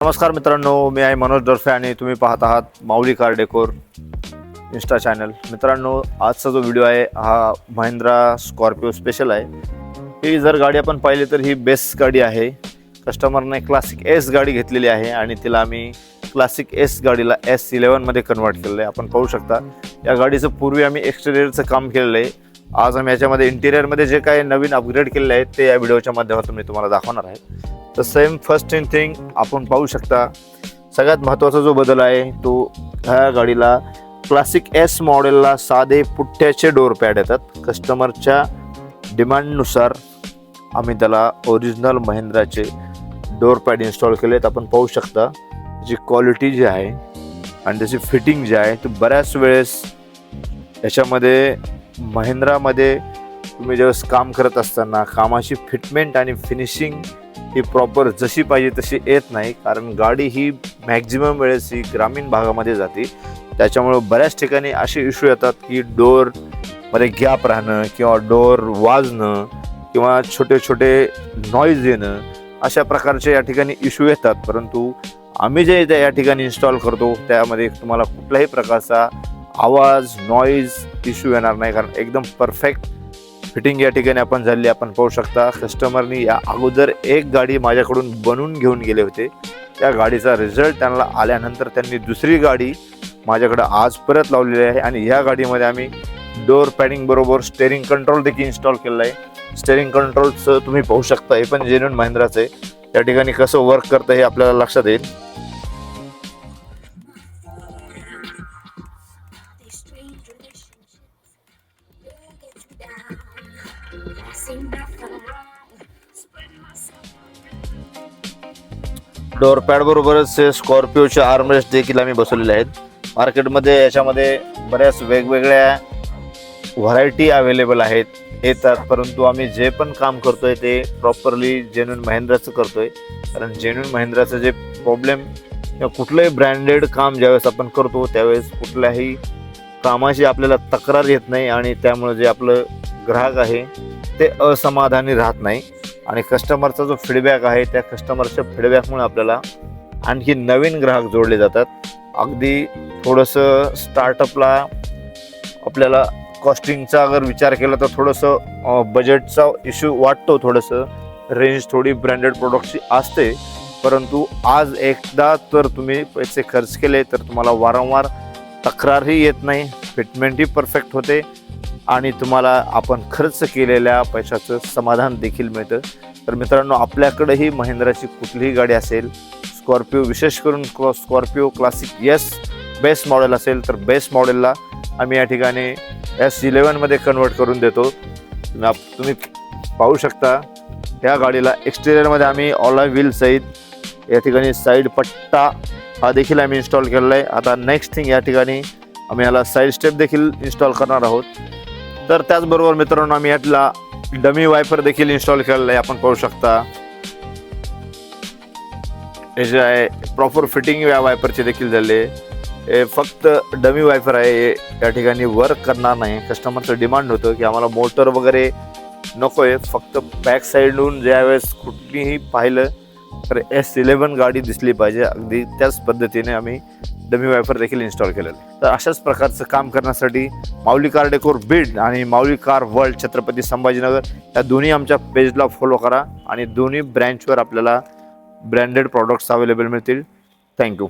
नमस्कार मित्रांनो, मी आहे मनोज डोरफे आणि तुम्ही पाहत आहात माऊली कार डेकोर इंस्टा चॅनल। मित्रांनो, आजचा जो व्हिडिओ आहे हा महिंद्रा स्कॉर्पिओ स्पेशल आहे। ही जर गाडी आपण पाहिली तर ही बेस्ट गाडी आहे। कस्टमरने क्लासिक एस गाडी घेतलेली आहे आणि तिला आम्ही क्लासिक एस गाडीला S11 मध्ये कन्वर्ट केलेलं आहे। आपण पाहू शकता या गाडीचं पूर्वी आम्ही एक्सटेरियरचं काम केलेलं आहे। आज आम्ही याच्यामध्ये इंटिरियरमध्ये जे काही नवीन अपग्रेड केलेले आहेत ते या व्हिडिओच्या माध्यमातून मी तुम्हाला दाखवणार आहे। तर सेम फर्स्ट थिंग आपण पाहू शकता, सगळ्यात महत्त्वाचा जो बदल आहे तो ह्या गाडीला क्लासिक एस मॉडेलला साधे पुठ्ठ्याचे डोर पॅड येतात। कस्टमरच्या डिमांडनुसार आम्ही त्याला ओरिजिनल महिंद्राचे डोर पॅड इन्स्टॉल केलेत। आपण पाहू शकता जी क्वालिटी जी आहे आणि त्याची फिटिंग जी आहे ती बऱ्याच वेळेस याच्यामध्ये महिंद्रामध्ये तुम्ही ज्यावेळेस काम करत असताना कामाची फिटमेंट आणि फिनिशिंग ही प्रॉपर जशी पाहिजे तशी येत नाही, कारण गाडी ही मॅक्झिमम वेळेस ही ग्रामीण भागामध्ये जाते। त्याच्यामुळे बऱ्याच ठिकाणी असे इश्यू येतात की डोरमध्ये गॅप राहणं किंवा डोर वाजणं किंवा छोटे छोटे नॉईज येणं, अशा प्रकारचे या ठिकाणी इश्यू येतात। परंतु आम्ही जे या ठिकाणी इन्स्टॉल करतो त्यामध्ये तुम्हाला कुठल्याही प्रकारचा आवाज नॉईज इश्यू येणार नाही, कारण एकदम परफेक्ट फिटिंग या ठिकाणी आपण झाली। आपण पाहू शकता कस्टमरनी या अगोदर एक गाडी माझ्याकडून बनवून घेऊन गेले होते। त्या गाडीचा रिझल्ट त्यांना आल्यानंतर त्यांनी दुसरी गाडी माझ्याकडे आज परत लावलेली आहे आणि ह्या गाडीमध्ये आम्ही डोर पॅडिंग बरोबर स्टेअरिंग कंट्रोल देखील इन्स्टॉल केलेलं आहे। स्टेअरिंग कंट्रोलचं तुम्ही पाहू शकता, हे पण जेन्युइन महिंद्राचं आहे। या ठिकाणी कसं वर्क करतं हे आपल्याला लक्षात येईल। डोर पॅड बरोबरच स्कॉर्पिओचे आर्मरेस्ट देखील आम्ही बसवलेले आहेत। मार्केटमध्ये याच्यामध्ये बऱ्याच वेगवेगळ्या व्हरायटी अवेलेबल येतात, परंतु आम्ही जे पण काम करतोय ते प्रॉपरली जेन्युइन महिंद्राचं करतोय। कारण जेन्युइन महिंद्राचं जे प्रॉब्लेम किंवा कुठलंही ब्रँडेड काम ज्यावेळेस आपण करतो त्यावेळेस कुठल्याही कामाची आपल्याला तक्रार येत नाही आणि त्यामुळे जे आपलं ग्राहक आहे ते असमाधानी राहत नाही आणि कस्टमरचा जो फीडबॅक आहे त्या कस्टमरच्या फीडबॅकमुळे आपल्याला आणखी नवीन ग्राहक जोडले जातात। अगदी थोडंसं स्टार्टअपला आपल्याला कॉस्टिंगचा अगर विचार केला तर थोडंसं बजेटचा इश्यू वाटतो, थोडंसं रेंज थोडी ब्रँडेड प्रोडक्टची असते। परंतु आज एकदा तर तुम्ही पैसे खर्च केले तर तुम्हाला वारंवार तक्रारही येत नाही, फिटमेंटही परफेक्ट होते आणि तुम्हाला आपण खर्च केलेल्या पैशाचं समाधान देखील मिळतं। तर मित्रांनो, आपल्याकडेही महिंद्राची कुठलीही गाडी असेल, स्कॉर्पिओ विशेष करून Scorpio classic S best model असेल तर बेस्ट मॉडेलला आम्ही या ठिकाणी S11 मध्ये कन्वर्ट करून देतो। तुम्ही पाहू शकता या गाडीला एक्सटेरियरमध्ये आम्ही ऑलॉय व्हील सहित या ठिकाणी साईड पट्टा हा देखील आम्ही इन्स्टॉल केलेला आहे। आता नेक्स्ट थिंग या ठिकाणी आम्ही याला साईड स्टेप देखील इन्स्टॉल करणार आहोत। तर त्याचबरोबर मित्रांनो, आम्ही यातला डमी वायपर देखील इन्स्टॉल केलेला आहे। आपण पाहू शकता हे जे आहे प्रॉपर फिटिंग या वायपरचे देखील झाले। हे फक्त डमी वायपर आहे, हे या ठिकाणी वर्क करणार नाही। कस्टमरचं डिमांड होतं की आम्हाला मोटर वगैरे नको आहे, फक्त बॅक साईडहून ज्यावेळेस कुठलीही पाहिलं तर S11 गाडी दिसली पाहिजे। अगदी त्याच पद्धतीने आम्ही डमी वायपर देखील इन्स्टॉल केलेलं आहे। तर अशाच प्रकारचं काम करण्यासाठी माऊली कार डेकोर बीड आणि माऊली कार वर्ल्ड छत्रपती संभाजीनगर या दोन्ही आमच्या पेजला फॉलो करा आणि दोन्ही ब्रँचवर आपल्याला ब्रँडेड प्रॉडक्ट्स अवेलेबल मिळतील। थँक्यू।